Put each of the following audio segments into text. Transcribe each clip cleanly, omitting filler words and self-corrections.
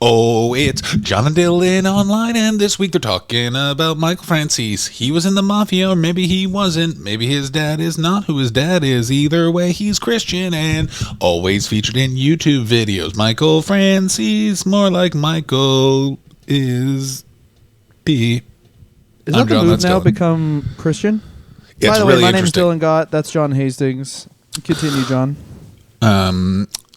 Oh, it's John and Dylan online, and this week they're talking about Michael Franzese. He was in the Mafia, or maybe he wasn't. Maybe his dad is not who his dad is. Either way, he's Christian and always featured in YouTube videos. Michael Franzese, more like Michael is B. Is that the move now, become Christian? Yeah, By the really way, my name's interesting. Dylan Gott. That's John Hastings. Continue, John.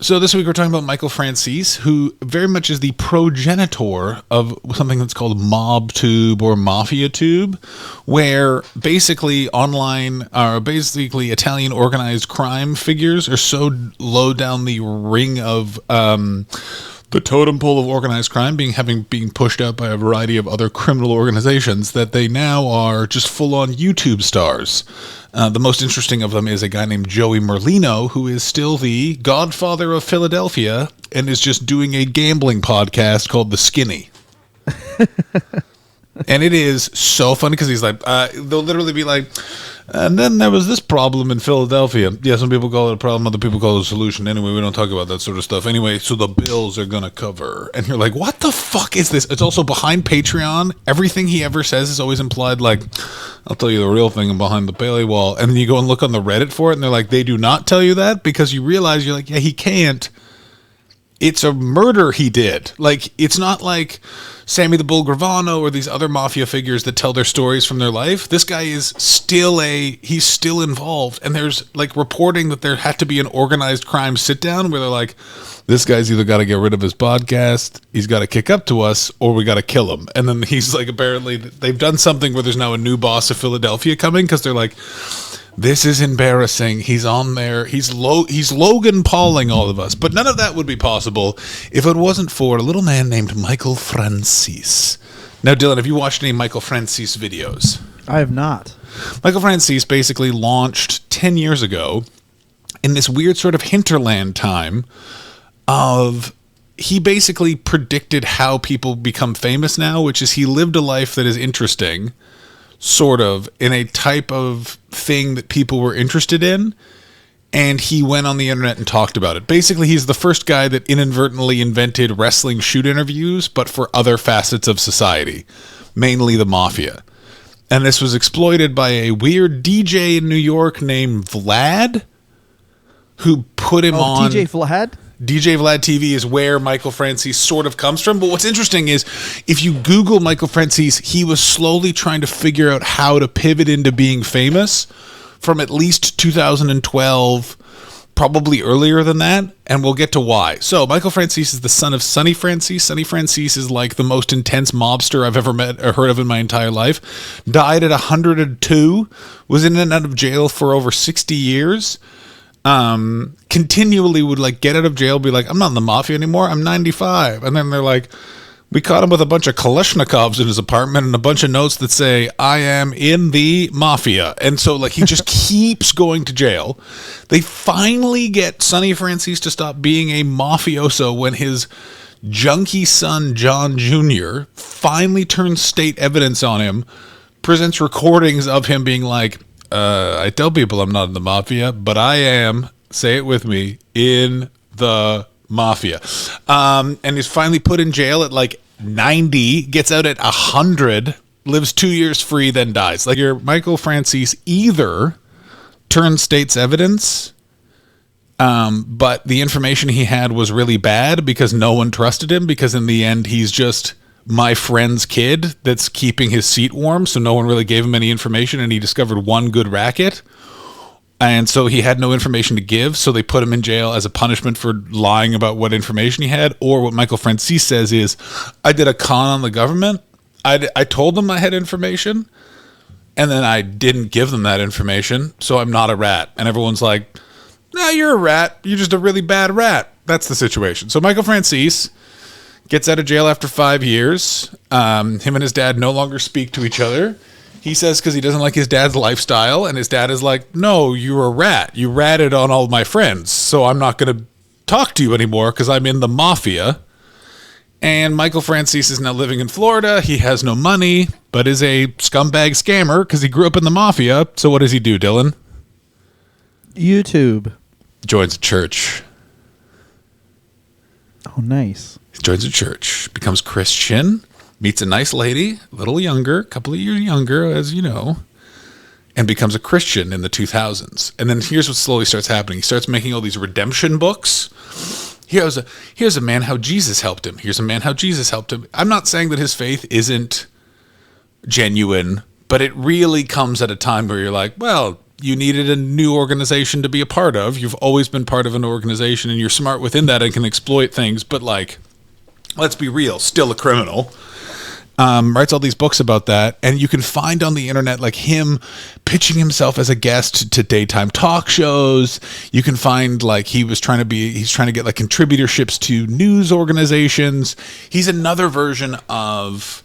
So this week we're talking about Michael Franzese, who very much is the progenitor of something that's called MobTube or Mafia Tube, where basically basically Italian organized crime figures are so low down the ring of the totem pole of organized crime, being pushed out by a variety of other criminal organizations, that they now are just full-on YouTube stars. The most interesting of them is a guy named Joey Merlino, who is still the godfather of Philadelphia and is just doing a gambling podcast called The Skinny. And it is so funny because he's like, they'll literally be like, and then there was this problem in Philadelphia. Yeah, some people call it a problem, other people call it a solution. Anyway, we don't talk about that sort of stuff. Anyway, so the bills are going to cover. And you're like, what the fuck is this? It's also behind Patreon. Everything he ever says is always implied like, I'll tell you the real thing behind the paywall. And then you go and look on the Reddit for it, and they're like, they do not tell you that, because you realize, you're like, yeah, he can't. It's a murder he did. Like, it's not like Sammy the Bull Gravano or these other mafia figures that tell their stories from their life. This guy is he's still involved. And there's like reporting that there had to be an organized crime sit down where they're like, this guy's either got to get rid of his podcast, he's got to kick up to us, or we got to kill him. And then he's like, apparently they've done something where there's now a new boss of Philadelphia coming, because they're like, this is embarrassing. He's on there. He's Logan Pauling all of us. But none of that would be possible if it wasn't for a little man named Michael Franzese. Now, Dylan, have you watched any Michael Franzese videos? I have not. Michael Franzese basically launched 10 years ago in this weird sort of hinterland time of... He basically predicted how people become famous now, which is he lived a life that is interesting, sort of, in a type of thing that people were interested in, and he went on the internet and talked about it. Basically, he's the first guy that inadvertently invented wrestling shoot interviews, but for other facets of society, mainly the mafia. And this was exploited by a weird DJ in New York named Vlad, who put him on... DJ Vlad? DJ Vlad TV is where Michael Franzese sort of comes from. But what's interesting is, if you Google Michael Franzese, he was slowly trying to figure out how to pivot into being famous from at least 2012, probably earlier than that, and we'll get to why. So Michael Franzese is the son of Sonny Franzese. Sonny Franzese is like the most intense mobster I've ever met or heard of in my entire life. Died at 102, was in and out of jail for over 60 years. Continually would like get out of jail, be like, I'm not in the mafia anymore, I'm 95. And then they're like, we caught him with a bunch of Kalashnikovs in his apartment and a bunch of notes that say, I am in the mafia. And so like he just keeps going to jail. They finally get Sonny Franzese to stop being a mafioso when his junkie son John Jr. finally turns state evidence on him, presents recordings of him being like, I tell people I'm not in the mafia, but I am, say it with me, in the mafia. And he's finally put in jail at like 90, gets out at 100, lives 2 years free, then dies. Like, your Michael Franzese either turned state's evidence, but the information he had was really bad because no one trusted him, because in the end he's just my friend's kid that's keeping his seat warm, so no one really gave him any information, and he discovered one good racket, and so he had no information to give, so they put him in jail as a punishment for lying about what information he had. Or what Michael Franzese says is, I did a con on the government, I told them I had information, and then I didn't give them that information, so I'm not a rat. And everyone's like, nah, you're a rat, you're just a really bad rat. That's the situation. So Michael Franzese gets out of jail after 5 years. Him and his dad no longer speak to each other. He says because he doesn't like his dad's lifestyle, and his dad is like, no, you're a rat. You ratted on all my friends, so I'm not going to talk to you anymore because I'm in the mafia. And Michael Franzese is now living in Florida. He has no money, but is a scumbag scammer because he grew up in the mafia. So what does he do, Dylan? YouTube. Joins a church. Oh, nice. He joins a church, becomes Christian, meets a nice lady, a little younger, a couple of years younger, as you know, and becomes a Christian in the 2000s. And then here's what slowly starts happening. He starts making all these redemption books. Here's a man how Jesus helped him. Here's a man how Jesus helped him. I'm not saying that his faith isn't genuine, but it really comes at a time where you're like, well, you needed a new organization to be a part of. You've always been part of an organization, and you're smart within that and can exploit things. But, like, let's be real, still a criminal. Writes all these books about that, and you can find on the internet, like, him pitching himself as a guest to daytime talk shows. You can find, like, he's trying to get, like, contributorships to news organizations. He's another version of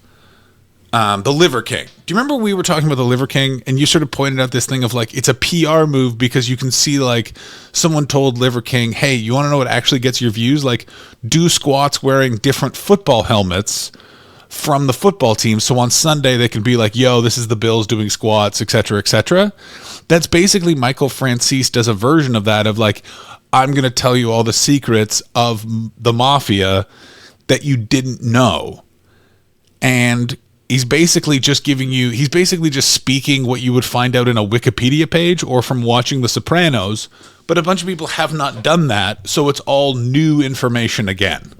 the Liver King. Do you remember we were talking about the Liver King, and you sort of pointed out this thing of, like, it's a PR move because you can see, like, someone told Liver King, hey, you want to know what actually gets your views? Like, do squats wearing different football helmets from the football team, so on Sunday they can be like, yo, this is the Bills doing squats, etc., etc. That's basically Michael Franzese does a version of that, of like, I'm going to tell you all the secrets of the Mafia that you didn't know. And he's basically just speaking what you would find out in a Wikipedia page or from watching The Sopranos, but a bunch of people have not done that, so it's all new information again.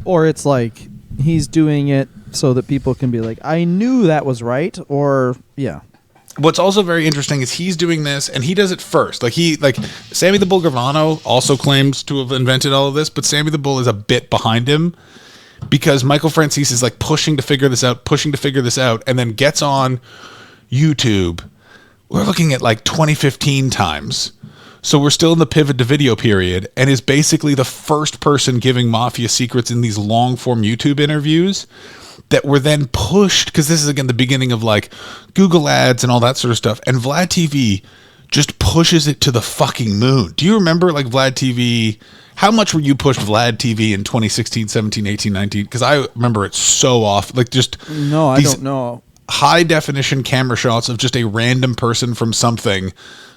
Or it's like he's doing it so that people can be like, I knew that was right, or yeah. What's also very interesting is he's doing this, and he does it first. Like Sammy the Bull Gravano also claims to have invented all of this, but Sammy the Bull is a bit behind him because Michael Franzese is like pushing to figure this out, and then gets on YouTube. We're looking at like 2015 times. So we're still in the pivot to video period, and is basically the first person giving Mafia secrets in these long-form YouTube interviews that were then pushed, because this is, again, the beginning of, like, Google ads and all that sort of stuff, and Vlad TV just pushes it to the fucking moon. Do you remember, like, Vlad TV? How much were you pushed Vlad TV in 2016, 17, 18, 19? Because I remember it so off. Like, just... No, I don't know. High-definition camera shots of just a random person from something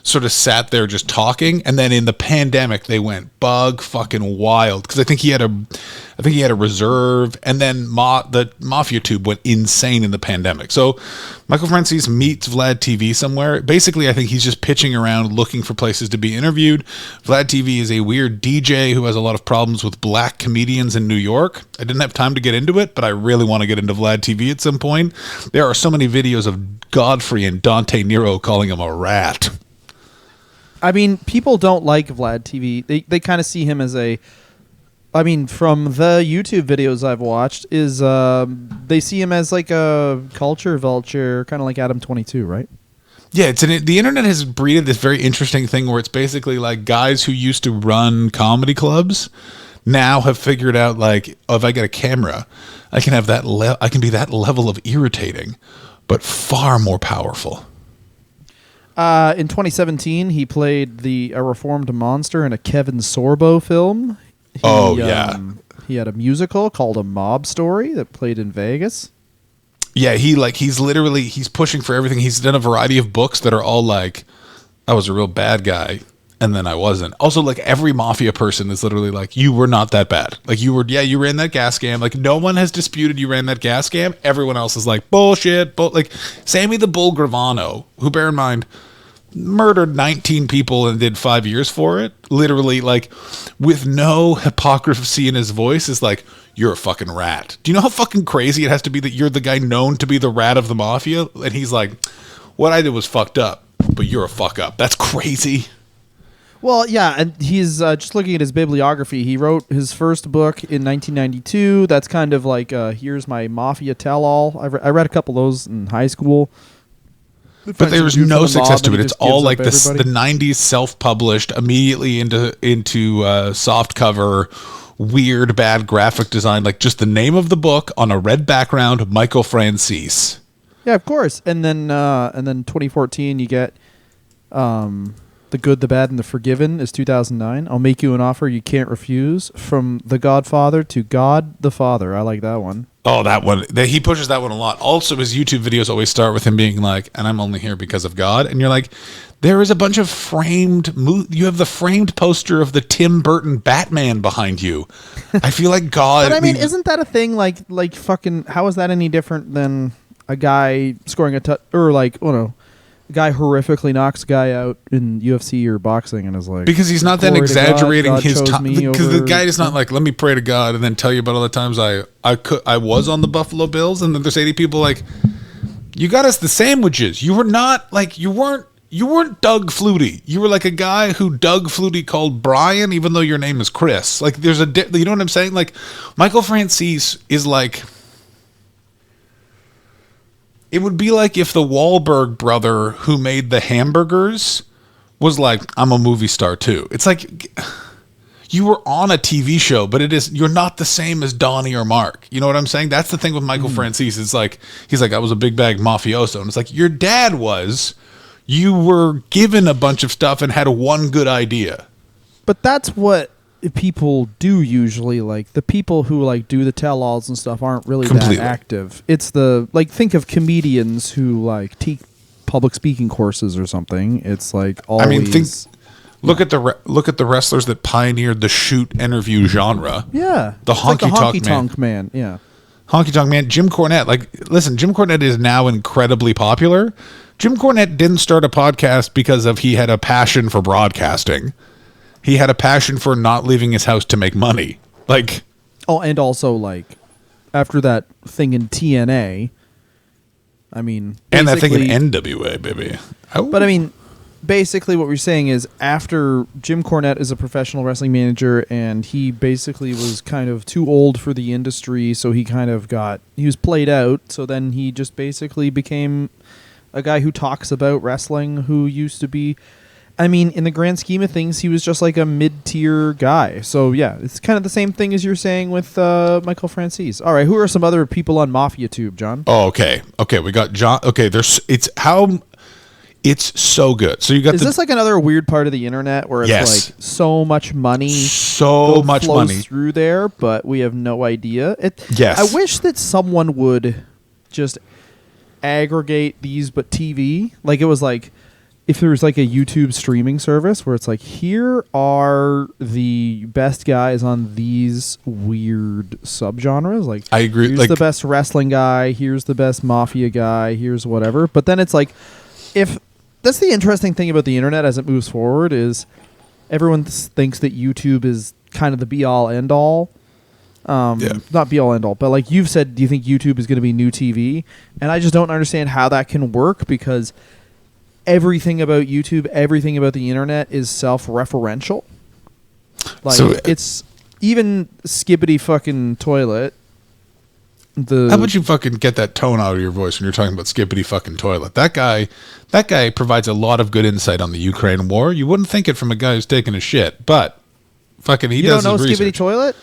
sort of sat there just talking, and then in the pandemic they went bug fucking wild because I think he had a reserve, and then the Mafia Tube went insane in the pandemic. So Michael Franzese meets Vlad TV somewhere. Basically, I think he's just pitching around looking for places to be interviewed. Vlad TV is a weird DJ who has a lot of problems with black comedians in New York. I didn't have time to get into it, but I really want to get into Vlad TV at some point. There are so many videos of Godfrey and Dante Nero calling him a rat. I mean, people don't like Vlad TV. They kind of see him as from the YouTube videos I've watched, is they see him as like a culture vulture, kind of like Adam 22, right? Yeah, the internet has breeded this very interesting thing where it's basically like guys who used to run comedy clubs now have figured out, like, oh, if I get a camera, I can have I can be that level of irritating, but far more powerful. In 2017, he played a reformed monster in a Kevin Sorbo film. He had a musical called A Mob Story that played in Vegas. Yeah, he's pushing for everything. He's done a variety of books that are all like, I was a real bad guy, and then I wasn't. Also, like, every Mafia person is literally like, you were not that bad. Like, you ran that gas scam. Like, no one has disputed you ran that gas scam. Everyone else is like, bullshit. Like, Sammy the Bull Gravano, who, bear in mind, murdered 19 people and did 5 years for it, literally, like, with no hypocrisy in his voice, is like, you're a fucking rat. Do you know how fucking crazy it has to be that you're the guy known to be the rat of the Mafia? And he's like, what I did was fucked up, but you're a fuck up. That's crazy. Well, yeah, and he's just looking at his bibliography. He wrote his first book in 1992. That's kind of like, here's my Mafia tell-all. I read a couple of those in high school. But there was no success to it. It's all like the 90s self-published, immediately into soft cover, weird, bad graphic design, like just the name of the book on a red background, Michael Franzese. Yeah, of course. And then 2014, you get The Good, the Bad, and the Forgiven is 2009. I'll Make You an Offer You Can't Refuse. From The Godfather to God the Father. I like that one. Oh, that one. He pushes that one a lot. Also, his YouTube videos always start with him being like, and I'm only here because of God. And you're like, There is a bunch of you have the framed poster of the Tim Burton Batman behind you. I feel like God. But I mean, isn't that a thing? Like fucking, how is that any different than a guy scoring or like, oh no, a guy horrifically knocks a guy out in UFC or boxing and is like, because he's not then exaggerating his time. Because the guy is not like, let me pray to God and then tell you about all the times I was on the Buffalo Bills, and then there's 80 people like, you got us the sandwiches. You were not like you weren't Doug Flutie. You were like a guy who Doug Flutie called Brian, even though your name is Chris. Like there's you know what I'm saying? Like Michael Franzese is like, it would be like if the Wahlberg brother who made the hamburgers was like, I'm a movie star too. It's like you were on a TV show, but you're not the same as Donnie or Mark. You know what I'm saying? That's the thing with Michael Franzese. It's like, he's like, I was a big bag mafioso. And it's like, your dad was. You were given a bunch of stuff and had one good idea. But that's what people do usually. Like the people who like do the tell-alls and stuff aren't really that active. It's think of comedians who like take public speaking courses or something. It's like always. I mean, look at the wrestlers that pioneered the shoot interview genre. Yeah, the honky tonk man. Yeah, honky tonk man. Jim Cornette. Like, listen, Jim Cornette is now incredibly popular. Jim Cornette didn't start a podcast because he had a passion for broadcasting. He had a passion for not leaving his house to make money. Like, and also like after that thing in TNA. I mean, and that thing in NWA, baby. Oh. But I mean, basically what we're saying is after Jim Cornette is a professional wrestling manager and he basically was kind of too old for the industry, so he was played out. So then he just basically became a guy who talks about wrestling, who used to be, I mean, in the grand scheme of things, he was just like a mid-tier guy. So yeah, it's kind of the same thing as you're saying with Michael Franzese. All right, who are some other people on Mafia Tube, John? Oh, okay, we got John. Okay, it's so good. So you got. Is this like another weird part of the internet where it's like so much money, flows through there, but we have no idea? Yes. I wish that someone would just aggregate these, but TV. Like it was like if there was like a YouTube streaming service where it's like, here are the best guys on these weird subgenres. Like, I agree. Here's the best wrestling guy. Here's the best mafia guy. Here's whatever. But then it's like, if that's the interesting thing about the internet as it moves forward is everyone thinks that YouTube is kind of the be all end all. Not be all end all, but like you've said, do you think YouTube is going to be new TV? And I just don't understand how that can work because everything about YouTube, everything about the internet is self-referential. Like it's even Skibbity fucking toilet. How about you fucking get that tone out of your voice when you're talking about Skibbity fucking toilet? That guy provides a lot of good insight on the Ukraine war. You wouldn't think it from a guy who's taking a shit, but fucking he does his research. You don't know Skibbity toilet?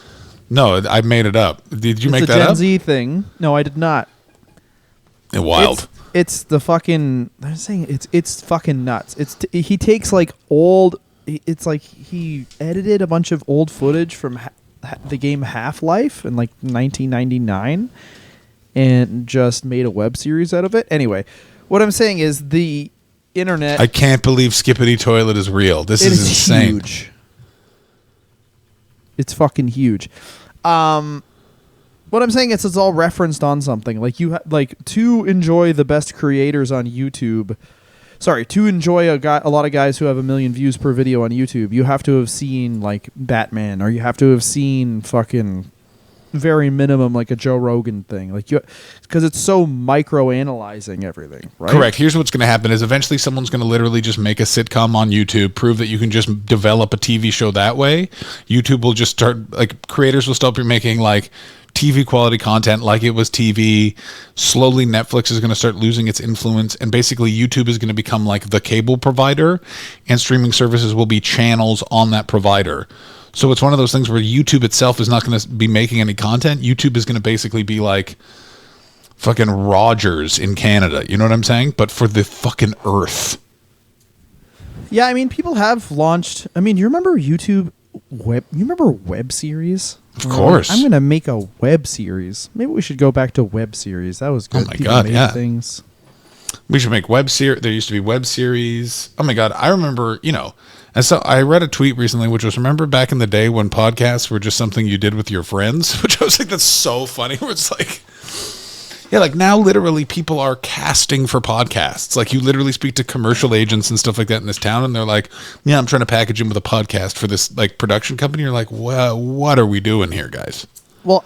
No, I made it up. Did you make that up? It's a Gen Z thing. No, I did not. Wild. It's the fucking. I'm saying it's fucking nuts. He takes like old. It's like he edited a bunch of old footage from the game Half-Life in like 1999, and just made a web series out of it. Anyway, what I'm saying is the internet. I can't believe Skippity Toilet is real. This is insane. Huge. It's fucking huge. What I'm saying is it's all referenced on something. Like to enjoy the best creators on YouTube. Sorry, to enjoy a lot of guys who have 1 million views per video on YouTube, you have to have seen like Batman, or you have to have seen fucking very minimum like a Joe Rogan thing, like because it's so micro-analyzing everything, right? Correct. Here's what's going to happen is eventually someone's going to literally just make a sitcom on YouTube, prove that you can just develop a TV show that way. YouTube will just start, like, creators will start making like TV quality content like it was TV. Slowly Netflix is going to start losing its influence, and basically YouTube is going to become like the cable provider, and streaming services will be channels on that provider. So it's one of those things where YouTube itself is not going to be making any content. YouTube is going to basically be like fucking Rogers in Canada. You know what I'm saying? But for the fucking earth. Yeah, I mean, people have launched. I mean, you remember YouTube web? You remember web series? Of course. I'm going to make a web series. Maybe we should go back to web series. That was good. Oh my God, yeah. Things. We should make web series. There used to be web series. Oh my God. I remember, and so I read a tweet recently, which was, remember back in the day when podcasts were just something you did with your friends, which I was like, that's so funny. Where it's like, yeah, like now literally people are casting for podcasts. Like you literally speak to commercial agents and stuff like that in this town. And they're like, yeah, I'm trying to package him with a podcast for this like production company. You're like, well, what are we doing here, guys? Well,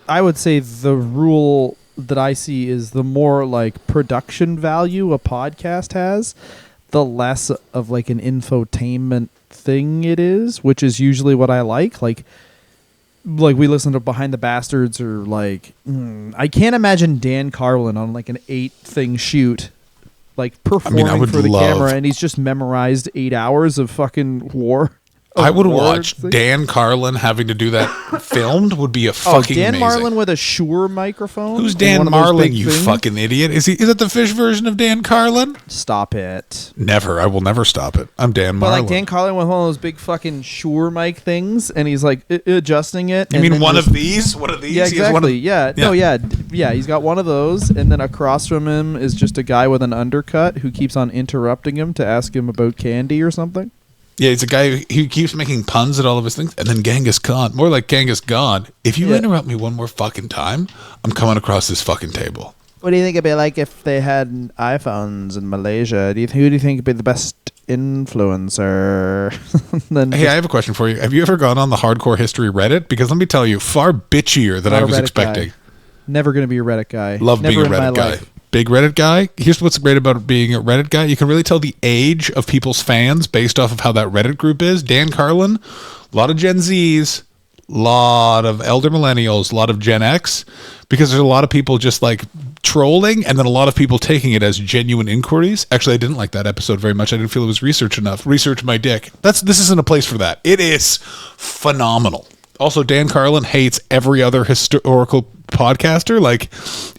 I would say the rule that I see is the more like production value a podcast has, the less of like an infotainment thing it is, which is usually what I like. Like we listen to Behind the Bastards or like I can't imagine Dan Carlin on like an 8-thing shoot like performing for the camera and he's just memorized 8 hours of fucking war. I would watch Dan Carlin having to do that filmed would be a fucking Dan amazing. Marlin with a Shure microphone. Who's Dan Marlin, you fucking idiot? Is it the fish version of Dan Carlin? Stop it. Never. I will never stop it. I'm Dan Marlin. But like Dan Carlin with one of those big fucking Shure mic things and he's like adjusting it. You mean one of these? One of these? Yeah, exactly. Yeah. No, yeah. He's got one of those and then across from him is just a guy with an undercut who keeps on interrupting him to ask him about candy or something. Yeah, he's a guy who keeps making puns at all of his things. And then Genghis Khan, more like Genghis Khan. If you interrupt me one more fucking time, I'm coming across this fucking table. What do you think it'd be like if they had iPhones in Malaysia? Who do you think would be the best influencer? Hey, I have a question for you. Have you ever gone on the Hardcore History Reddit? Because let me tell you, far bitchier than I was expecting. Guy. Never going to be a Reddit guy. Love being a Reddit guy. Life. Big Reddit guy. Here's what's great about being a Reddit guy. You can really tell the age of people's fans based off of how that Reddit group is. Dan Carlin, a lot of Gen Zs, a lot of elder millennials, a lot of Gen X, because there's a lot of people just like trolling and then a lot of people taking it as genuine inquiries. Actually, I didn't like that episode very much. I didn't feel it was research enough. Research my dick. This isn't a place for that. It is phenomenal. Also, Dan Carlin hates every other historical podcaster, like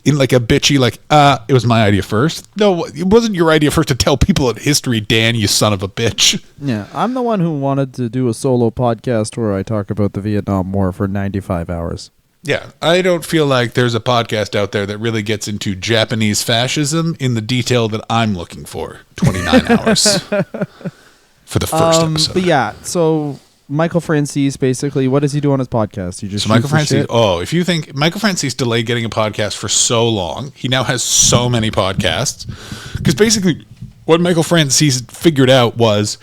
in like a bitchy, like, it was my idea first. No, it wasn't your idea first to tell people in history, Dan, you son of a bitch. Yeah, I'm the one who wanted to do a solo podcast where I talk about the Vietnam War for 95 hours. Yeah, I don't feel like there's a podcast out there that really gets into Japanese fascism in the detail that I'm looking for. 29 hours for the first episode. But yeah, so Michael Franzese, basically, what does he do on his podcast? He just Michael Franzese. Oh, if you think Michael Franzese delayed getting a podcast for so long, he now has so many podcasts. Because basically, what Michael Franzese figured out was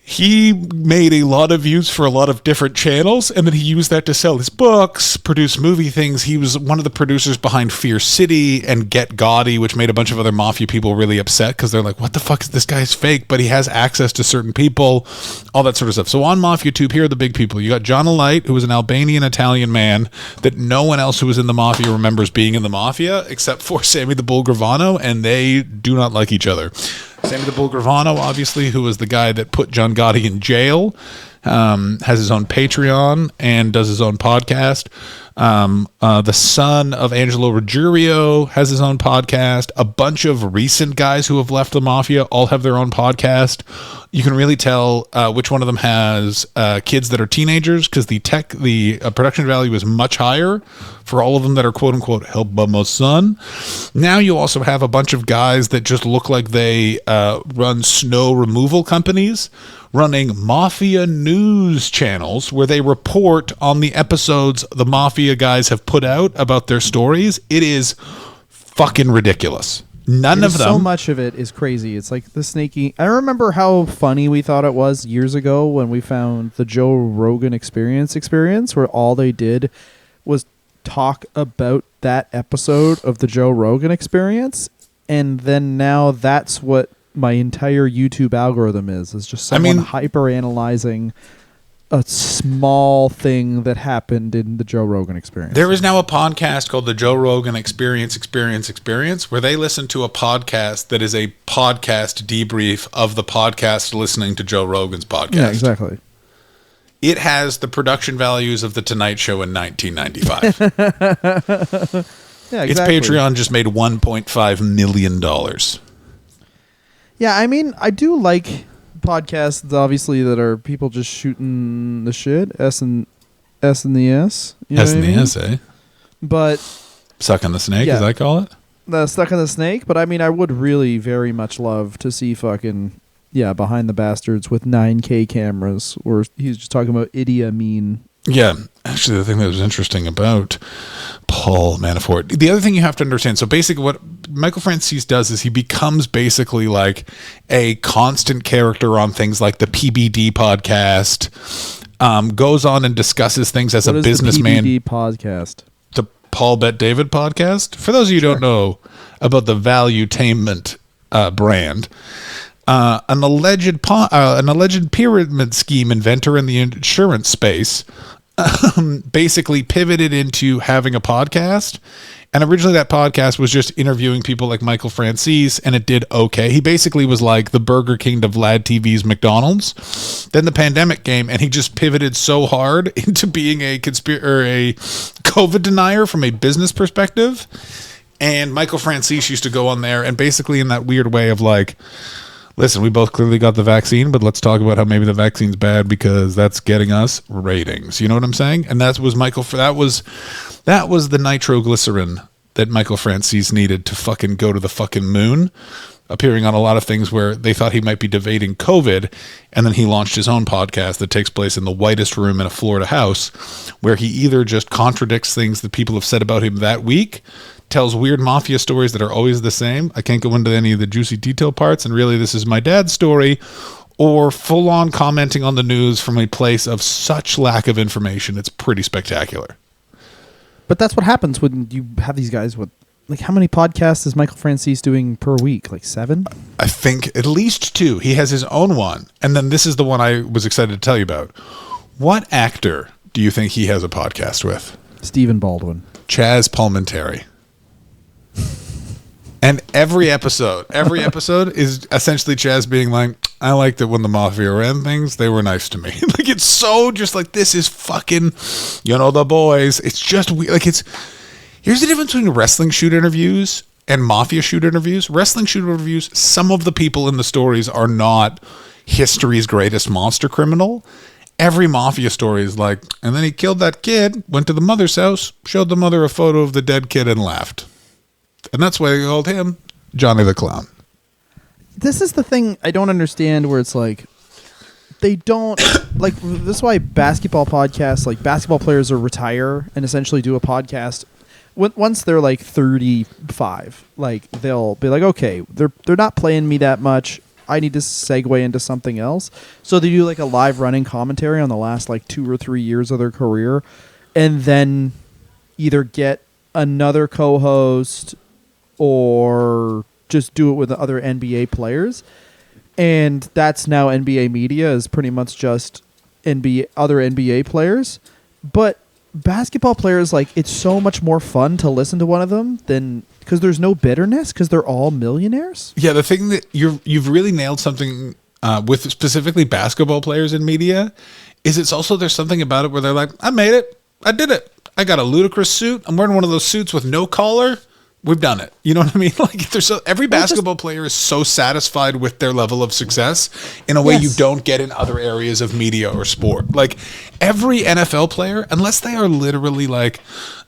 he made a lot of views for a lot of different channels, and then he used that to sell his books, produce movie things. He was one of the producers behind Fear City and Get Gotti, which made a bunch of other mafia people really upset because they're like, what the fuck is this guy's fake? But he has access to certain people, all that sort of stuff. So on MafiaTube, here are the big people. You got John Alight, who was an Albanian-Italian man that no one else who was in the mafia remembers being in the mafia, except for Sammy the Bull Gravano, and they do not like each other. Sammy the Bull Gravano, obviously, who was the guy that put John Gotti in jail, has his own Patreon and does his own podcast. The son of Angelo Ruggiero has his own podcast. A bunch of recent guys who have left the mafia all have their own podcast. You can really tell which one of them has kids that are teenagers because the production value is much higher for all of them that are quote unquote helped by my son. Now you also have a bunch of guys that just look like they run snow removal companies running mafia news channels where they report on the episodes the mafia guys have put out about their stories. It is fucking ridiculous. None of them. So much of it is crazy. It's like the snaky. I remember how funny we thought it was years ago when we found the Joe Rogan experience where all they did was talk about that episode of the Joe Rogan Experience, and then now that's what my entire YouTube algorithm is just someone hyper analyzing a small thing that happened in the Joe Rogan Experience. There is now a podcast called the Joe Rogan Experience, where they listen to a podcast that is a podcast debrief of the podcast listening to Joe Rogan's podcast. Yeah, exactly. It has the production values of The Tonight Show in 1995. Yeah, exactly. Its Patreon just made $1.5 million. Yeah, I mean, I do like podcasts, obviously, that are people just shooting the shit. S and the S. S and the S, eh? But sucking the snake, as I call it. Stuck in the Snake, but I mean, I would really very much love to see fucking Behind the Bastards with 9K cameras, where he's just talking about Idi Amin. Yeah, actually, the thing that was interesting about Paul Manafort, the other thing you have to understand, so basically what Michael Franzese does is he becomes basically like a constant character on things like the PBD podcast, goes on and discusses things as a businessman. The PBD podcast? The Paul Bet David podcast? For those of you who don't know about the Valuetainment brand, an alleged pyramid scheme inventor in the insurance space basically pivoted into having a podcast. And originally that podcast was just interviewing people like Michael Franzese, and it did okay. He basically was like the Burger King to Vlad TV's McDonald's. Then the pandemic came, and he just pivoted so hard into being a COVID denier from a business perspective. And Michael Franzese used to go on there and basically in that weird way of like, listen, we both clearly got the vaccine, but let's talk about how maybe the vaccine's bad because that's getting us ratings. You know what I'm saying? And that was that was the nitroglycerin that Michael Franzese needed to fucking go to the fucking moon, appearing on a lot of things where they thought he might be debating COVID. And then he launched his own podcast that takes place in the whitest room in a Florida house, where he either just contradicts things that people have said about him that week, tells weird mafia stories that are always the same. I can't go into any of the juicy detail parts, and really this is my dad's story, or full-on commenting on the news from a place of such lack of information. It's pretty spectacular. But that's what happens when you have these guys with, like, how many podcasts is Michael Franzese doing per week? Like 7? I think at least 2. He has his own one, and then this is the one I was excited to tell you about. What actor do you think he has a podcast with? Stephen Baldwin. Chaz Palminteri. And every episode is essentially Chaz being like, I liked it when the Mafia ran things. They were nice to me. Like, it's so just like, this is fucking, the boys. It's just weird. Like, here's the difference between wrestling shoot interviews and Mafia shoot interviews. Wrestling shoot interviews, some of the people in the stories are not history's greatest monster criminal. Every Mafia story is like, and then he killed that kid, went to the mother's house, showed the mother a photo of the dead kid and left. And that's why they called him Johnny the Clown. This is the thing I don't understand, where it's like, they don't, like, this is why basketball podcasts, like, basketball players will retire and essentially do a podcast. Once they're like 35, like, they'll be like, okay, they're not playing me that much. I need to segue into something else. So they do like a live running commentary on the last like 2 or 3 years of their career, and then either get another co-host or just do it with the other NBA players. And that's now NBA media, is pretty much just other NBA players. But basketball players, like, it's so much more fun to listen to one of them than, because there's no bitterness, because they're all millionaires. Yeah, the thing that you've really nailed something with specifically basketball players in media is it's also, there's something about it where they're like, I made it, I did it, I got a ludicrous suit, I'm wearing one of those suits with no collar. We've done it. You know what I mean? Like, every basketball player is so satisfied with their level of success in a way you don't get in other areas of media or sport. Like, every NFL player, unless they are literally like,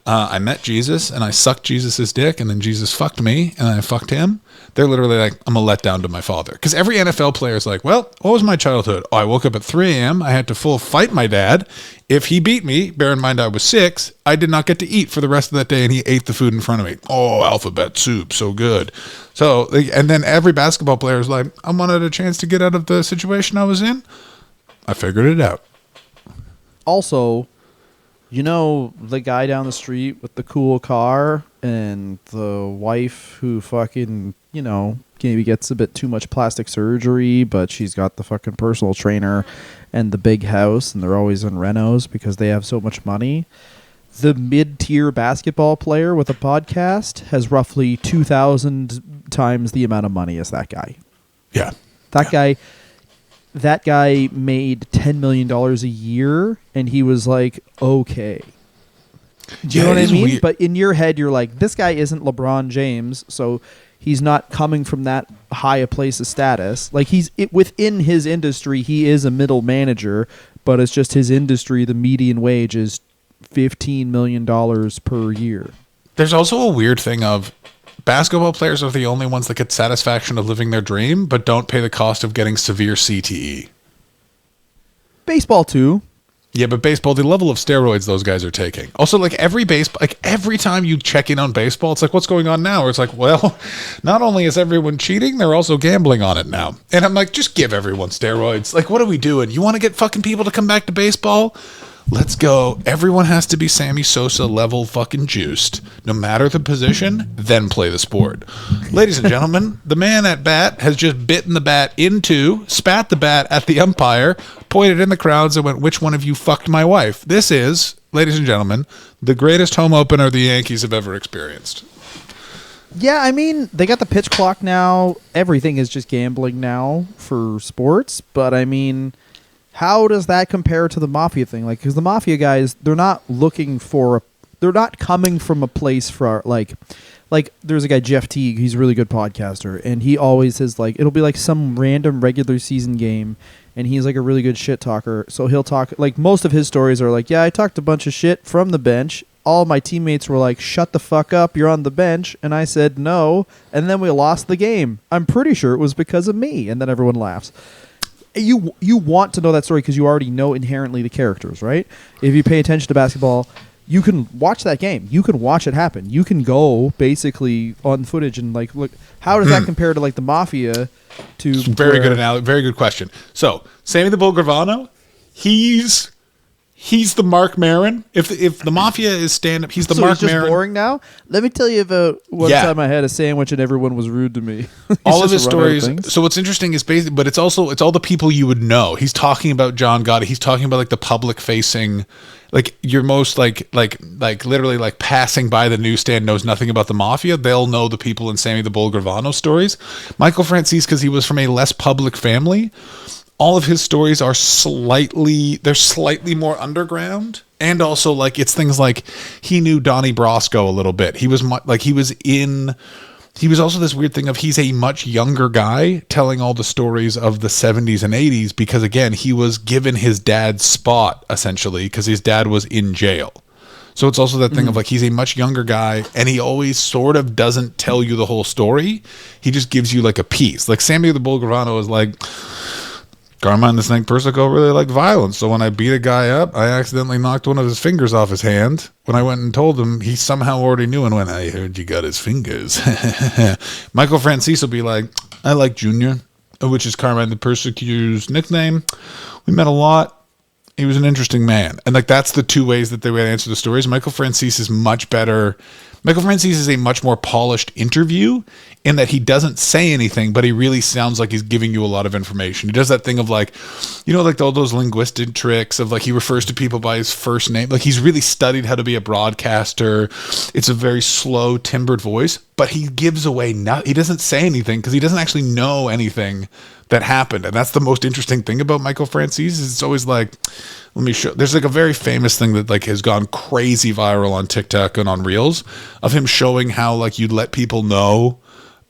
I met Jesus and I sucked Jesus's dick and then Jesus fucked me and I fucked him, they're literally like, I'm a letdown to my father. Because every NFL player is like, well, what was my childhood? Oh, I woke up at 3 a.m. I had to full fight my dad. If he beat me, bear in mind I was 6, I did not get to eat for the rest of that day, and he ate the food in front of me. Oh, alphabet soup, so good. So, and then every basketball player is like, I wanted a chance to get out of the situation I was in. I figured it out. Also, the guy down the street with the cool car and the wife who fucking, maybe gets a bit too much plastic surgery, but she's got the fucking personal trainer and the big house, and they're always in renos because they have so much money. The mid-tier basketball player with a podcast has roughly 2,000 times the amount of money as that guy. Yeah. That guy made $10 million a year, and he was like, okay. Do you know what I mean? Weird. But in your head, you're like, this guy isn't LeBron James, so he's not coming from that high a place of status. Like, within his industry, he is a middle manager, but it's just his industry, the median wage is $15 million per year. There's also a weird thing of, basketball players are the only ones that get satisfaction of living their dream, but don't pay the cost of getting severe CTE. Baseball too. Yeah, but baseball, the level of steroids those guys are taking. Also, like every time you check in on baseball, it's like, what's going on now? Or it's like, well, not only is everyone cheating, they're also gambling on it now. And I'm like, just give everyone steroids. Like, what are we doing? You want to get fucking people to come back to baseball? Let's go. Everyone has to be Sammy Sosa level fucking juiced. No matter the position, then play the sport. Ladies and gentlemen, the man at bat has just bitten the bat spat the bat at the umpire, pointed in the crowds and went, which one of you fucked my wife? This is, ladies and gentlemen, the greatest home opener the Yankees have ever experienced. Yeah, I mean, they got the pitch clock now. Everything is just gambling now for sports. But, I mean, how does that compare to the Mafia thing? Like, because the Mafia guys, they're not coming from a place for, like, there's a guy, Jeff Teague, he's a really good podcaster, and he always says, like, it'll be like some random regular season game, and he's like a really good shit talker. So he'll talk, like, most of his stories are like, yeah, I talked a bunch of shit from the bench. All my teammates were like, shut the fuck up, you're on the bench. And I said no, and then we lost the game. I'm pretty sure it was because of me. And then everyone laughs. You want to know that story because you already know inherently the characters, right? If you pay attention to basketball, you can watch that game. You can watch it happen. You can go basically on footage and like look. How does that compare to like the Mafia? Very good analogy. Very good question. So Sammy the Bull Gravano, he's the Mark Maron. If the Mafia is stand up, he's the Mark just Maron. Boring now. Let me tell you about one time I had a sandwich and everyone was rude to me. All of his stories. So what's interesting is basically, but it's all the people you would know. He's talking about John Gotti. He's talking about like the public facing, like your most like literally like passing by the newsstand knows nothing about the Mafia. They'll know the people in Sammy the Bull Gravano stories. Michael Franzese, because he was from a less public family. All of his stories are slightly more underground. And also, like, it's things like he knew Donnie Brasco a little bit. He was also this weird thing of he's a much younger guy telling all the stories of the 70s and 80s because, again, he was given his dad's spot, essentially, because his dad was in jail. So it's also that thing of, like, he's a much younger guy, and he always sort of doesn't tell you the whole story. He just gives you, like, a piece. Like, Sammy the Bull Gravano is like... Carmine the Snake Persico really liked violence, so when I beat a guy up, I accidentally knocked one of his fingers off his hand. When I went and told him, he somehow already knew and went, I heard you got his fingers. Michael Franzese will be like, I like Junior, which is Carmine the Persecutor's nickname. We met a lot. He was an interesting man. And like that's the two ways that they would answer the stories. Michael Franzese is much better. Michael Franzese is a much more polished interview in that he doesn't say anything, but he really sounds like he's giving you a lot of information. He does that thing of like, you know, like all those linguistic tricks of like he refers to people by his first name. Like he's really studied how to be a broadcaster. It's a very slow, timbered voice, but he gives away he doesn't say anything because he doesn't actually know anything that happened. And that's the most interesting thing about Michael Franzese is it's always like, let me show. There's like a very famous thing that like has gone crazy viral on TikTok and on Reels of him showing how like you'd let people know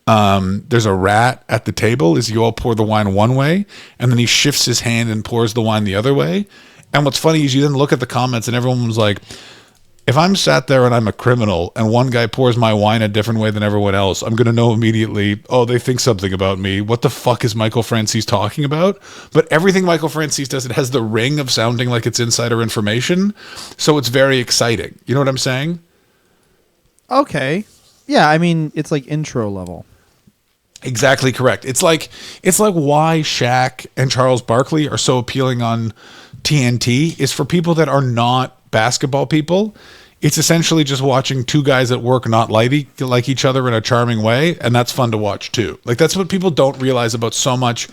there's a rat at the table is you all pour the wine one way and then he shifts his hand and pours the wine the other way. And what's funny is you then look at the comments and everyone was like, if I'm sat there and I'm a criminal and one guy pours my wine a different way than everyone else, I'm going to know immediately, oh, they think something about me. What the fuck is Michael Franzese talking about? But everything Michael Franzese does, it has the ring of sounding like it's insider information. So it's very exciting. You know what I'm saying? Okay. Yeah, I mean, it's like intro level. Exactly correct. It's like why Shaq and Charles Barkley are so appealing on TNT is for people that are not basketball people. It's essentially just watching two guys at work not like each other in a charming way, and that's fun to watch too. Like that's what people don't realize about so much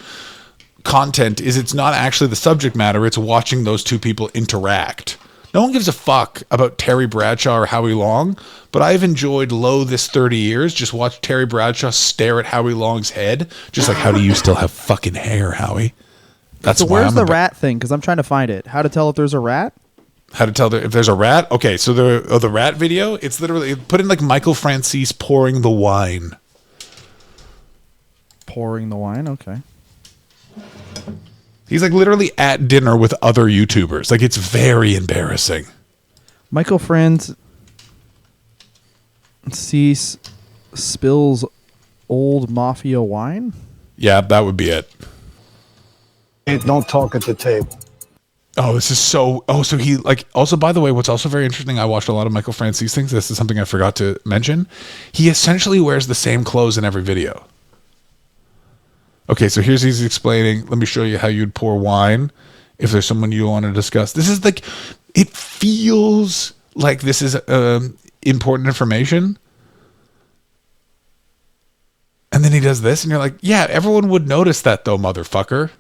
content is it's not actually the subject matter, it's watching those two people interact. No one gives a fuck about Terry Bradshaw or Howie Long, but I've enjoyed this 30 years, just watch Terry Bradshaw stare at Howie Long's head, just like, how do you still have fucking hair, Howie? That's so where's the rat thing? Because I'm trying to find it. How to tell if there's a rat? How to tell if there's a rat? Okay, so the rat video, it's literally put in like Michael Franzese pouring the wine. Pouring the wine? Okay. He's like literally at dinner with other YouTubers. Like it's very embarrassing. Michael Franzese spills old mafia wine? Yeah, that would be it. Don't talk at the table. Oh, this is so... Oh, so he, like... Also, by the way, what's also very interesting, I watched a lot of Michael Franzese things. This is something I forgot to mention. He essentially wears the same clothes in every video. Okay, so he's explaining... Let me show you how you'd pour wine if there's someone you want to discuss. This is like... It feels like this is important information. And then he does this, and you're like, yeah, everyone would notice that, though, motherfucker.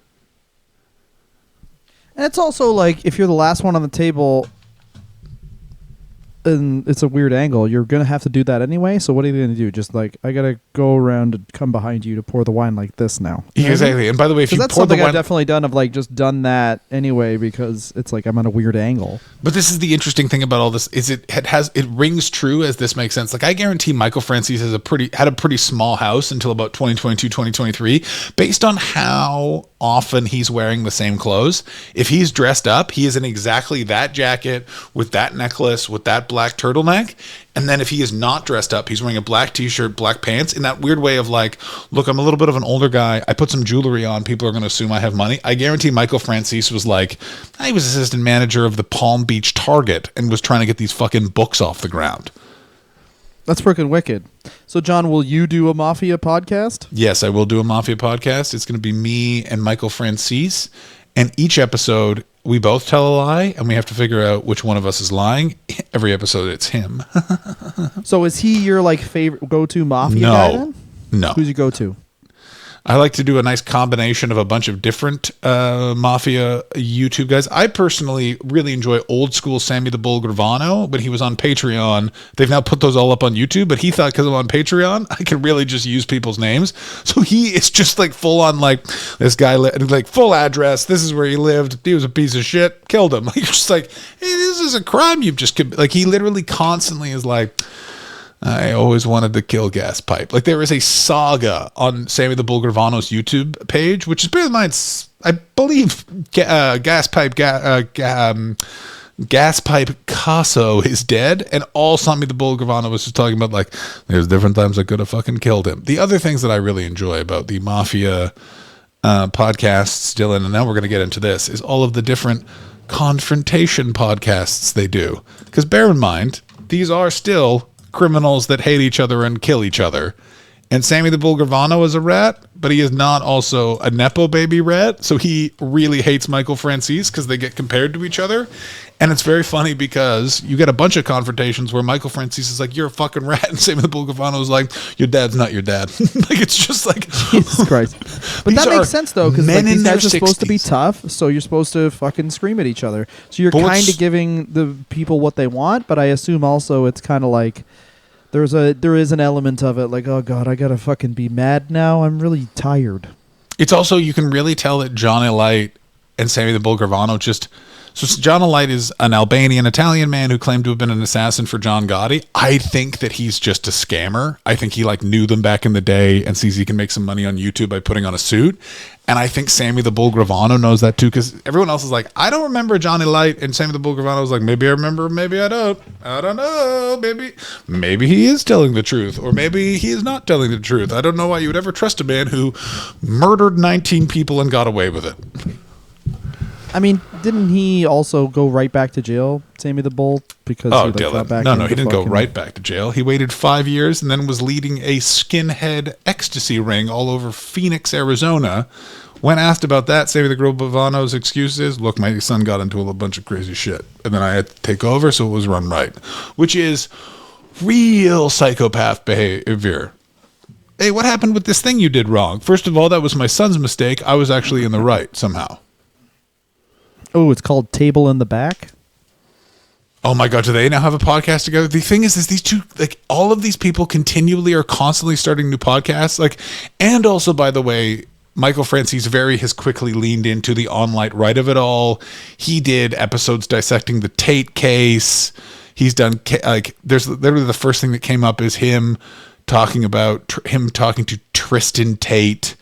And it's also like, if you're the last one on the table and it's a weird angle, you're going to have to do that anyway. So what are you going to do? Just like, I got to go around and come behind you to pour the wine like this now. Exactly. And by the way, if you that's pour the something wine... I've definitely done, of like just done that anyway, because it's like I'm on a weird angle. But this is the interesting thing about all this, is it rings true as this makes sense. Like, I guarantee Michael Franzese had a pretty small house until about 2022, 2023, based on how often he's wearing the same clothes. If he's dressed up, he is in exactly that jacket with that necklace, with that black turtleneck. And then if he is not dressed up, he's wearing a black t-shirt, black pants, in that weird way of like, look, I'm a little bit of an older guy. I put some jewelry on. People are going to assume I have money. I guarantee Michael Franzese was like, he was assistant manager of the Palm Beach Target and was trying to get these fucking books off the ground. That's freaking wicked. So, John, will you do a Mafia podcast? Yes, I will do a Mafia podcast. It's going to be me and Michael Franzese. And each episode, we both tell a lie, and we have to figure out which one of us is lying. Every episode, it's him. So is he your like favorite go-to Mafia guy then? No. Who's your go-to? I like to do a nice combination of a bunch of different Mafia YouTube guys. I personally really enjoy old school Sammy the Bull Gravano, but he was on Patreon. They've now put those all up on YouTube, but he thought because I'm on Patreon, I can really just use people's names. So he is just like full on like, this guy, like full address, this is where he lived, he was a piece of shit, killed him. Like, you're just like, hey, this is a crime you've just, like, he literally constantly is like, I always wanted to kill Gas Pipe. Like, there is a saga on Sammy the Bull Gravano's YouTube page, which is, bear in mind, I believe Gas Pipe Casso is dead, and all Sammy the Bull Gravano was just talking about, like, there's different times I could have fucking killed him. The other things that I really enjoy about the Mafia podcasts, Dylan, and now we're going to get into this, is all of the different confrontation podcasts they do. Because bear in mind, these are still criminals that hate each other and kill each other. And Sammy the Bull Gravano is a rat, but he is not also a Nepo baby rat. So he really hates Michael Franzese because they get compared to each other. And it's very funny because you get a bunch of confrontations where Michael Franzese is like, you're a fucking rat. And Sammy the Bull Gravano is like, your dad's not your dad. Like, it's just like, Jesus Christ. But that makes sense though, because like, these guys are supposed to be tough. So you're supposed to fucking scream at each other. So you're kind of giving the people what they want. But I assume also it's kind of like, there is an element of it like, oh God, I gotta fucking be mad now. I'm really tired. It's also, you can really tell that Johnny Light and Sammy the Bull Gravano so Johnny Light is an Albanian Italian man who claimed to have been an assassin for John Gotti. I think that he's just a scammer. I think he like knew them back in the day and sees he can make some money on YouTube by putting on a suit. And I think Sammy the Bull Gravano knows that too, because everyone else is like, I don't remember Johnny Light, and Sammy the Bull Gravano is like, maybe I remember, maybe I don't. I don't know. Maybe he is telling the truth, or maybe he is not telling the truth. I don't know why you would ever trust a man who murdered 19 people and got away with it. I mean, didn't he also go right back to jail, Sammy the Bull? Because he got back no, he didn't go right back to jail. He waited 5 years and then was leading a skinhead ecstasy ring all over Phoenix, Arizona. When asked about that, Sammy the Gravano's excuse is, look, my son got into a bunch of crazy shit, and then I had to take over, so it was run right. Which is real psychopath behavior. Hey, what happened with this thing you did wrong? First of all, that was my son's mistake. I was actually in the right somehow. Oh, it's called Table in the Back? Oh my God, do they now have a podcast together? The thing is these two, like, all of these people continually are constantly starting new podcasts. Like, and also, by the way, Michael Franzese has quickly leaned into the on-light right of it all. He did episodes dissecting the Tate case. He's done, like, there's literally the first thing that came up is him talking to Tristan Tate.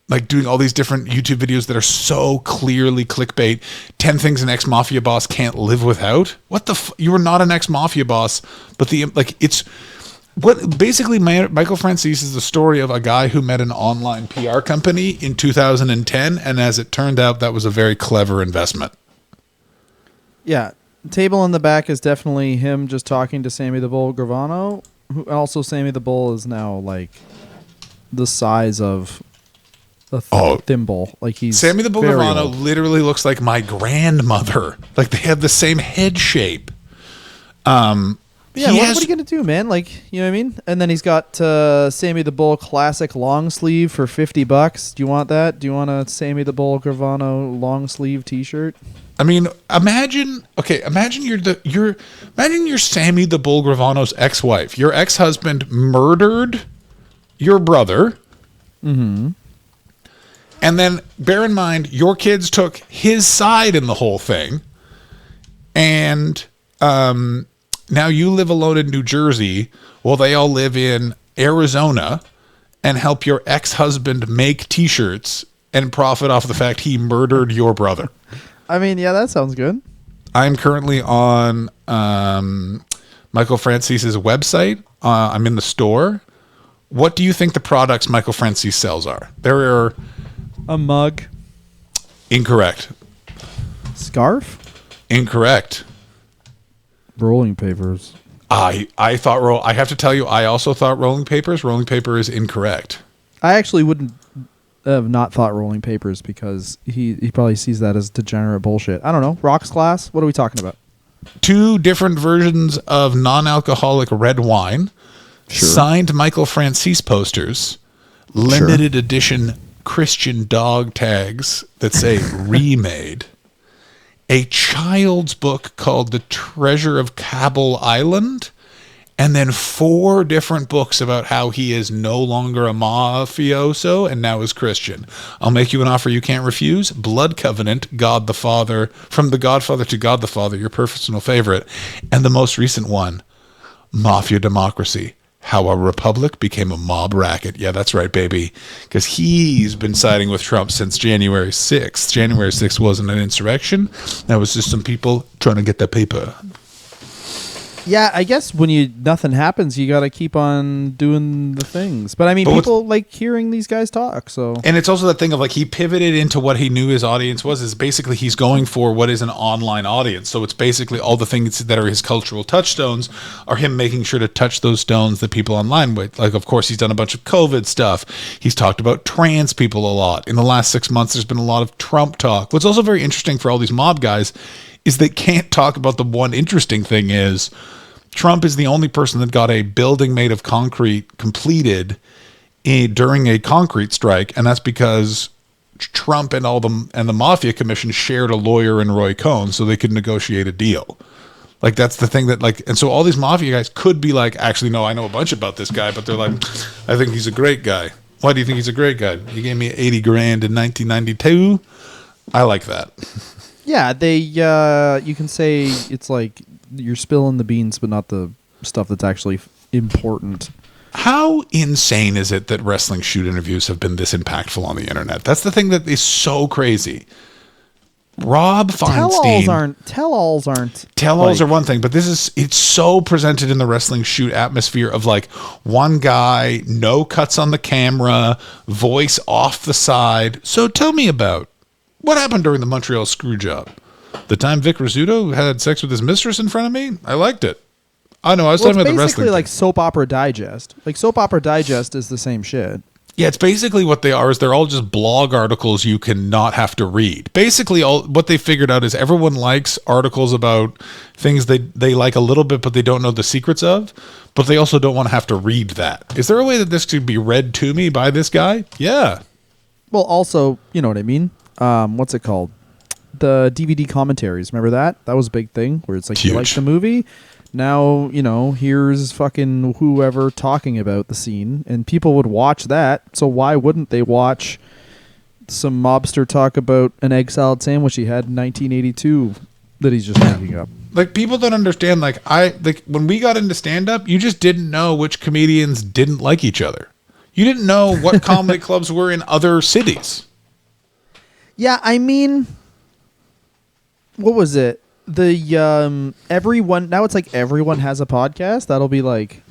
Like doing all these different YouTube videos that are so clearly clickbait. 10 things an ex-mafia boss can't live without. What the you were not an ex-mafia boss, but it's What basically Michael Franzese is the story of a guy who met an online PR company in 2010, and as it turned out, that was a very clever investment. Yeah. Table in the back is definitely him just talking to Sammy the Bull Gravano. Also, Sammy the Bull is now like the size of a thimble. Like he's Sammy the Bull Gravano literally looks like my grandmother. Like they have the same head shape. Yeah, what are you going to do, man? Like, you know what I mean? And then he's got Sammy the Bull classic long sleeve for $50. Do you want that? Do you want a Sammy the Bull Gravano long sleeve t-shirt? I mean, imagine you're Sammy the Bull Gravano's ex-wife. Your ex-husband murdered your brother. Mm-hmm. And then bear in mind, your kids took his side in the whole thing. And now you live alone in New Jersey while they all live in Arizona and help your ex-husband make t-shirts and profit off the fact he murdered your brother. I mean, yeah, that sounds good. I'm currently on Michael Francese's website. I'm in the store. What do you think the products Michael Franzese sells are? There are... A mug. Incorrect. Scarf? Incorrect. Rolling papers. I thought I have to tell you, I also thought rolling papers. Rolling paper is incorrect. I actually wouldn't have not thought rolling papers because he probably sees that as degenerate bullshit. I don't know. Rocks glass? What are we talking about? 2 different versions of non-alcoholic red wine. Sure. Signed Michael Franzese posters. Limited edition Christian dog tags that say remade. A child's book called The Treasure of Cabell Island, and then 4 different books about how he is no longer a mafioso and now is Christian. I'll make you an offer you can't refuse. Blood Covenant, God the Father, From the Godfather to God the Father, your personal favorite, and the most recent one, Mafia Democracy. How a republic became a mob racket. Yeah, that's right, baby. Because he's been siding with Trump since January 6th. January 6th wasn't an insurrection. That was just some people trying to get the paper. Yeah, I guess when nothing happens, you got to keep on doing the things. But I mean, people like hearing these guys talk. So, and it's also that thing of like he pivoted into what he knew his audience was. Is basically he's going for what is an online audience. So it's basically all the things that are his cultural touchstones are him making sure to touch those stones that people online with. Like, of course, he's done a bunch of COVID stuff. He's talked about trans people a lot. In the last 6 months, there's been a lot of Trump talk. What's also very interesting for all these mob guys is they can't talk about the one interesting thing is Trump is the only person that got a building made of concrete completed during a concrete strike, and that's because Trump and the Mafia Commission shared a lawyer in Roy Cohn so they could negotiate a deal. Like that's the thing that like, and so all these Mafia guys could be like, actually, no, I know a bunch about this guy, but they're like, I think he's a great guy. Why do you think he's a great guy? He gave me $80,000 in 1992. I like that. Yeah, you can say it's like you're spilling the beans, but not the stuff that's actually important. How insane is it that wrestling shoot interviews have been this impactful on the internet? That's the thing that is so crazy. Rob Feinstein. Tell-alls aren't. Tell-alls are one thing, but it's so presented in the wrestling shoot atmosphere of like one guy, no cuts on the camera, voice off the side. So tell me about what happened during the Montreal screw job. The time Vic Rizzuto had sex with his mistress in front of me? I liked it. I know, I was talking about the wrestling. It's basically like Soap Opera Digest. Like Soap Opera Digest is the same shit. Yeah, it's basically what they are is they're all just blog articles you can not have to read. Basically, what they figured out is everyone likes articles about things they like a little bit, but they don't know the secrets of, but they also don't want to have to read that. Is there a way that this could be read to me by this guy? Yeah. Well, also, you know what I mean? What's it called? The DVD commentaries. Remember that? That was a big thing where it's like, huge. You like the movie? Now, here's fucking whoever talking about the scene, and people would watch that. So why wouldn't they watch some mobster talk about an egg salad sandwich he had in 1982 that he's just making up? Like, people don't understand. Like when we got into stand-up, you just didn't know which comedians didn't like each other. You didn't know what comedy clubs were in other cities. Yeah, I mean, what was it? The everyone now it's like everyone has a podcast. That'll be like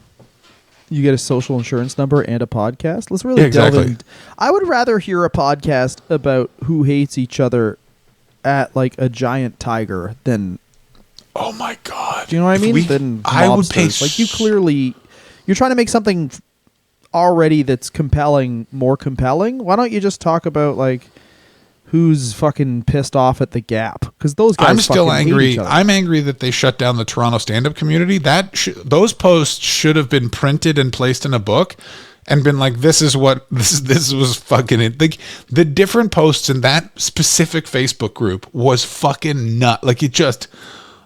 You get a social insurance number and a podcast. Let's really delve in. I would rather hear a podcast about who hates each other at like a giant tiger than. Oh my God! Do you know what I mean? Than I would pay. Like you're trying to make something already that's compelling more compelling. Why don't you just talk about like who's fucking pissed off at the Gap? Because those guys. I'm still angry. Hate each other. I'm angry that they shut down the Toronto stand-up community. Those posts should have been printed and placed in a book, and been like, this is what this was fucking it. Like the different posts in that specific Facebook group was fucking nut. Like it just.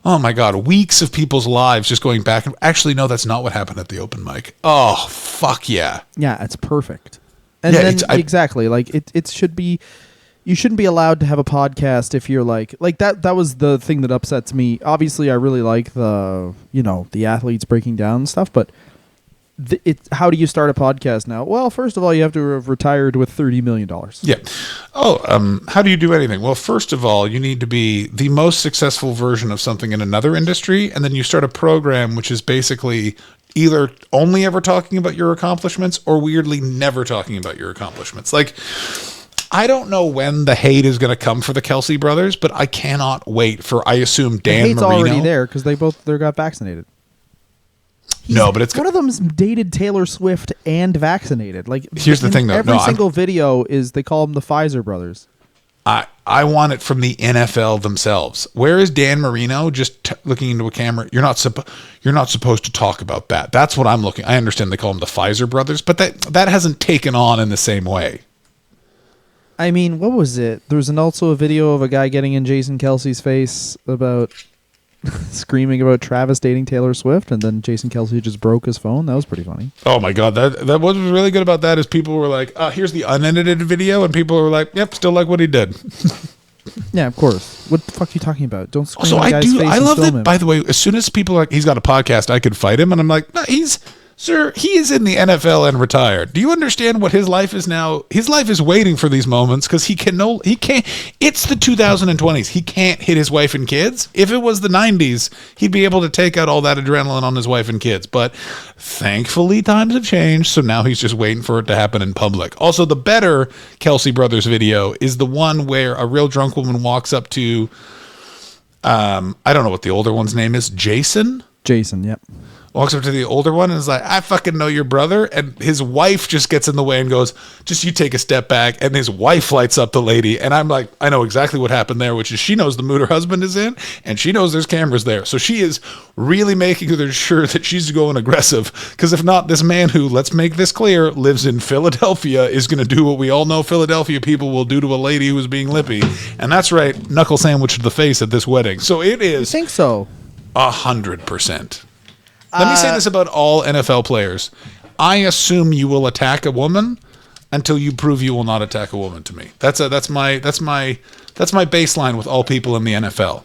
Oh my God, weeks of people's lives just going back. Actually, no, that's not what happened at the open mic. Oh, fuck yeah. Yeah, it's perfect. And yeah, then exactly, like it should be, you shouldn't be allowed to have a podcast if you're like that was the thing that upsets me. Obviously, I really like the athletes breaking down stuff, but how do you start a podcast now? Well, first of all, you have to have retired with $30 million. Yeah. Oh, how do you do anything? Well, first of all, you need to be the most successful version of something in another industry, and then you start a program which is basically either only ever talking about your accomplishments or weirdly never talking about your accomplishments. Like, I don't know when the hate is going to come for the Kelsey brothers, but I cannot wait for, I assume, Dan Marino. The hate's already there because they got vaccinated. But it's one of them's dated Taylor Swift and vaccinated. Like here's the thing, though. Every single video is they call them the Pfizer brothers. I want it from the NFL themselves. Where is Dan Marino just looking into a camera? You're not supposed to talk about that. That's what I'm looking. I understand they call them the Pfizer brothers, but that hasn't taken on in the same way. I mean, what was it? There was also a video of a guy getting in Jason Kelsey's face about. Screaming about Travis dating Taylor Swift, and then Jason Kelsey just broke his phone. That was pretty funny. Oh my God, that what was really good about that is people were like, here's the unedited video, and people were like, yep, still like what he did. Yeah, of course. What the fuck are you talking about? Don't scream in the guy's face. I love that, him. By the way, as soon as people are like, he's got a podcast, I could fight him, and I'm like, no, Sir, he is in the NFL and retired. Do you understand what his life is now? His life is waiting for these moments because he can't. It's the 2020s. He can't hit his wife and kids. If it was the 90s, he'd be able to take out all that adrenaline on his wife and kids. But thankfully, times have changed, so now he's just waiting for it to happen in public. Also, the better Kelsey Brothers video is the one where a real drunk woman walks up to, I don't know what the older one's name is, Jason? Jason, yep. Walks up to the older one and is like, I fucking know your brother. And his wife just gets in the way and goes, just you take a step back. And his wife lights up the lady. And I'm like, I know exactly what happened there, which is she knows the mood her husband is in and she knows there's cameras there. So she is really making sure that she's going aggressive. Because if not, this man who, let's make this clear, lives in Philadelphia is going to do what we all know Philadelphia people will do to a lady who is being lippy. And that's right, knuckle sandwich to the face at this wedding. So it is. I think so. 100%. Let me say this about all NFL players. I assume you will attack a woman until you prove you will not attack a woman to me. That's my baseline with all people in the NFL.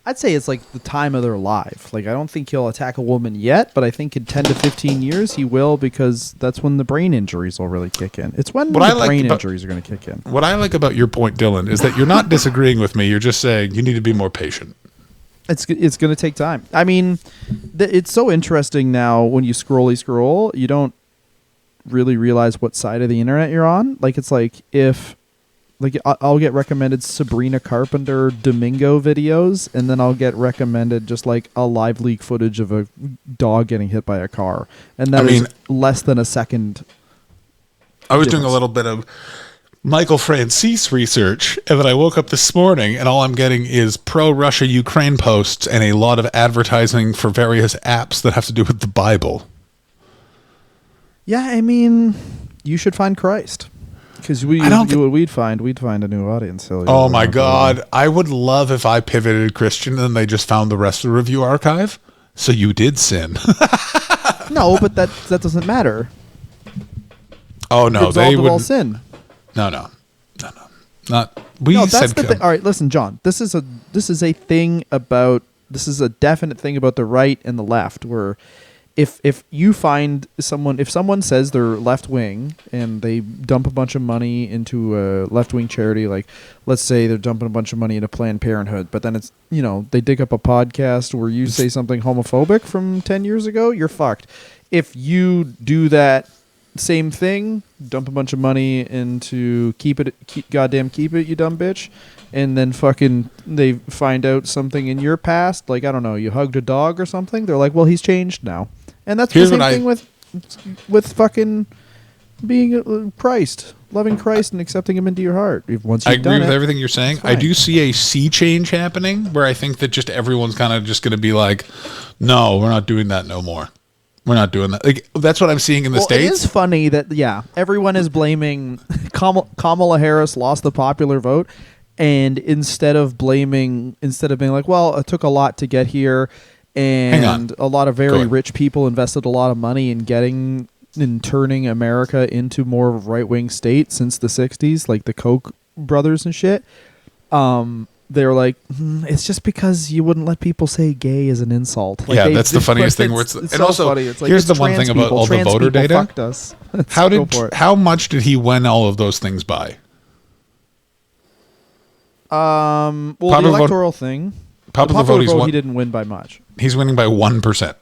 I'd say it's like the time of their life. Like I don't think he'll attack a woman yet, but I think in 10 to 15 years he will because that's when the brain injuries will really kick in. It's when brain injuries are going to kick in. What I like about your point, Dylan, is that you're not disagreeing with me. You're just saying you need to be more patient. It's going to take time. I mean, it's so interesting now when you scroll, you don't really realize what side of the internet you're on. Like, it's like if, like, I'll get recommended Sabrina Carpenter Domingo videos, and then I'll get recommended just like a live leak footage of a dog getting hit by a car. And that is less than a second. I was doing a little bit of Michael Franzese research, and then I woke up this morning and all I'm getting is pro-Russia Ukraine posts and a lot of advertising for various apps that have to do with the Bible. Yeah, I mean, you should find Christ. Because we'd find a new audience. Oh my God. I would love if I pivoted Christian and they just found the rest of the review archive. So you did sin. No, but that doesn't matter. Oh no, they would all sin. No. Not we no, said that's the thing. All right, listen, John. This is a definite thing about the right and the left, where if you find someone, if someone says they're left wing and they dump a bunch of money into a left wing charity, like let's say they're dumping a bunch of money into Planned Parenthood, but then it's, you know, they dig up a podcast where you say something homophobic from 10 years ago, you're fucked. If you do that same thing, dump a bunch of money into keep it, you dumb bitch, and then fucking they find out something in your past, like I don't know, you hugged a dog or something, they're like, well, he's changed now. And that's the same thing with fucking being Christ, loving Christ and accepting him into your heart. Once I agree with everything you're saying. I do see a sea change happening where I think that just everyone's kind of just going to be like, no, we're not doing that no more. We're not doing that. Like, that's what I'm seeing in the States. It is funny that, everyone is blaming Kamala Harris lost the popular vote. And instead of being like, well, it took a lot to get here, and a lot of very rich people invested a lot of money in turning America into more of a right-wing state since the 60s, like the Koch brothers and shit. They were like, it's just because you wouldn't let people say gay as an insult. Like that's the funniest thing. Where it's and so also, funny. It's like, here's the one thing about all the voter data. Fucked us. How much did he win all of those things by? Well, the electoral thing. Popular vote, he didn't win by much. He's winning by 1%.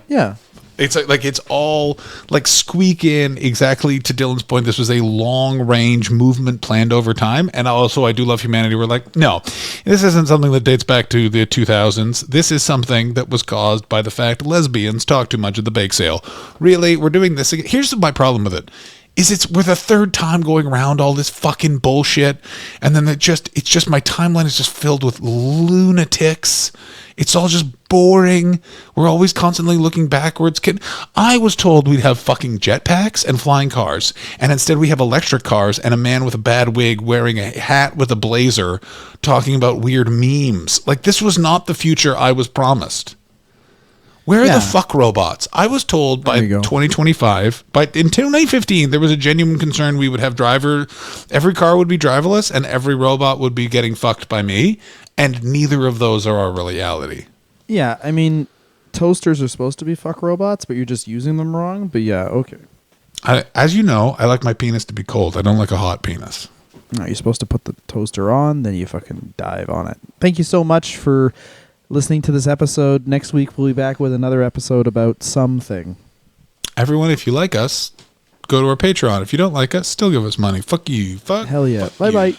Yeah. It's like it's all like squeak in exactly to Dylan's point. This was a long range movement planned over time. And also, I do love humanity. We're like, no, this isn't something that dates back to the 2000s. This is something that was caused by the fact lesbians talk too much at the bake sale. Really, we're doing this again. Here's my problem with it. We're the third time going around all this fucking bullshit, and then it's just my timeline is just filled with lunatics. It's all just boring. We're always constantly looking backwards. I was told we'd have fucking jetpacks and flying cars, and instead we have electric cars and a man with a bad wig wearing a hat with a blazer talking about weird memes. Like, this was not the future I was promised. Where are the fuck robots? I was told by 2025, in 2015, there was a genuine concern we would have every car would be driverless and every robot would be getting fucked by me, and neither of those are our reality. Yeah, I mean, toasters are supposed to be fuck robots, but you're just using them wrong, but yeah, okay. As you know, I like my penis to be cold. I don't like a hot penis. No, you're supposed to put the toaster on, then you fucking dive on it. Thank you so much for listening to this episode. Next week we'll be back with another episode about something. Everyone, if you like us, go to our Patreon. If you don't like us, still give us money. Fuck you. Fuck. Hell yeah. Bye bye.